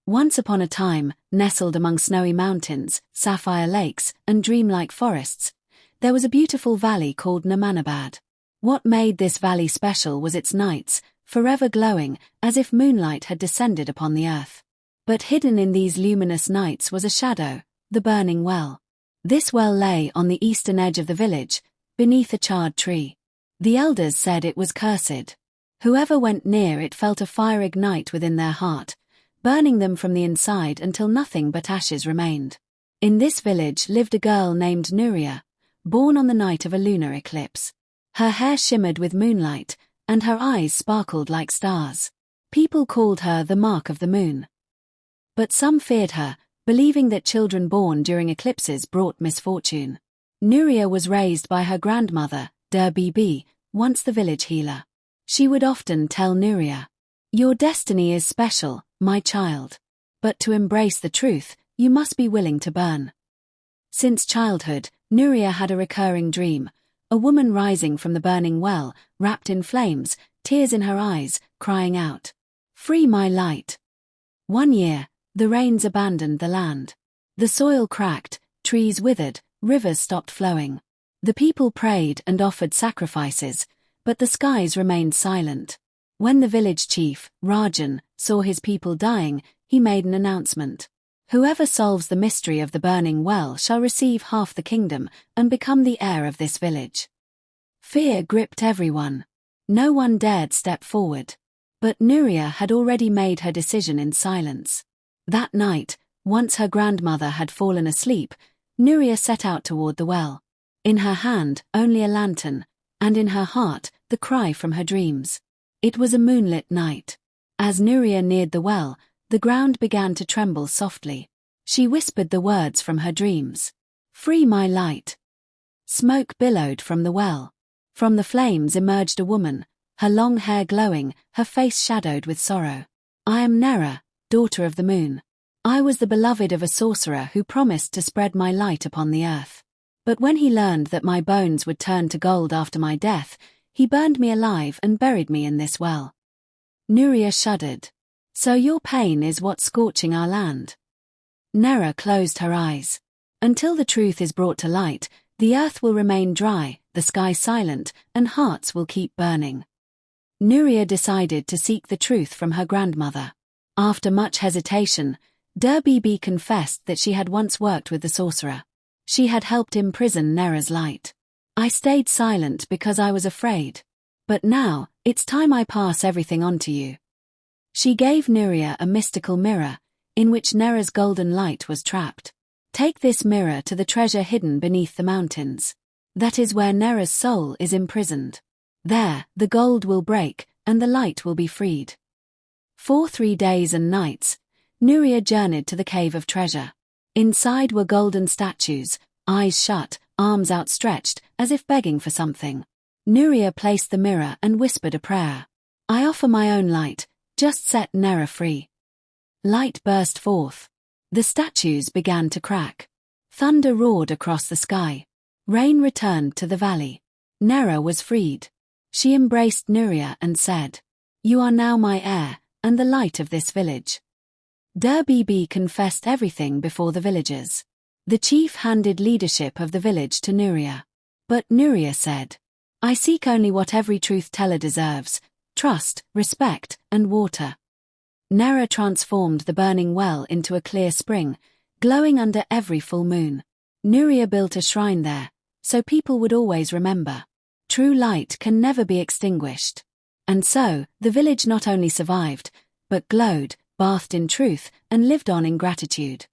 Once upon a time, nestled among snowy mountains, sapphire lakes, and dreamlike forests, there was a beautiful valley called Namanabad. What made this valley special was its nights, forever glowing, as if moonlight had descended upon the earth. But hidden in these luminous nights was a shadow, the burning well. This well lay on the eastern edge of the village, beneath a charred tree. The elders said it was cursed. Whoever went near it felt a fire ignite within their heart, burning them from the inside until nothing but ashes remained. In this village lived a girl named Nuria, born on the night of a lunar eclipse. Her hair shimmered with moonlight, and her eyes sparkled like stars. People called her the Mark of the Moon. But some feared her, believing that children born during eclipses brought misfortune. Nuria was raised by her grandmother, Bibi, once the village healer. She would often tell Nuria, "Your destiny is special, my child. But to embrace the truth, you must be willing to burn." Since childhood, Nuria had a recurring dream, a woman rising from the burning well, wrapped in flames, tears in her eyes, crying out, "Free my light." One year, the rains abandoned the land. The soil cracked, trees withered, rivers stopped flowing. The people prayed and offered sacrifices, but the skies remained silent. When the village chief, Rajan, saw his people dying, he made an announcement. "Whoever solves the mystery of the burning well shall receive half the kingdom and become the heir of this village." Fear gripped everyone. No one dared step forward. But Nuria had already made her decision in silence. That night, once her grandmother had fallen asleep, Nuria set out toward the well. In her hand, only a lantern, and in her heart, the cry from her dreams. It was a moonlit night. As Nuria neared the well, the ground began to tremble softly. She whispered the words from her dreams. "Free my light." Smoke billowed from the well. From the flames emerged a woman, her long hair glowing, her face shadowed with sorrow. "I am Nera, daughter of the moon. I was the beloved of a sorcerer who promised to spread my light upon the earth. But when he learned that my bones would turn to gold after my death, he burned me alive and buried me in this well." Nuria shuddered. "So your pain is what's scorching our land?" Nera closed her eyes. "Until the truth is brought to light, the earth will remain dry, the sky silent, and hearts will keep burning." Nuria decided to seek the truth from her grandmother. After much hesitation, Bibi confessed that she had once worked with the sorcerer. She had helped imprison Nera's light. "I stayed silent because I was afraid. But now, it's time I pass everything on to you." She gave Nuria a mystical mirror, in which Nera's golden light was trapped. "Take this mirror to the treasure hidden beneath the mountains. That is where Nera's soul is imprisoned. There, the gold will break, and the light will be freed." For 3 days and nights, Nuria journeyed to the cave of treasure. Inside were golden statues, eyes shut, arms outstretched, as if begging for something. Nuria placed the mirror and whispered a prayer. "I offer my own light, just set Nera free." Light burst forth. The statues began to crack. Thunder roared across the sky. Rain returned to the valley. Nera was freed. She embraced Nuria and said, "You are now my heir, and the light of this village." Bibi confessed everything before the villagers. The chief handed leadership of the village to Nuria. But Nuria said, "I seek only what every truth-teller deserves: trust, respect, and water." Nera transformed the burning well into a clear spring, glowing under every full moon. Nuria built a shrine there, so people would always remember. True light can never be extinguished. And so, the village not only survived, but glowed, bathed in truth, and lived on in gratitude.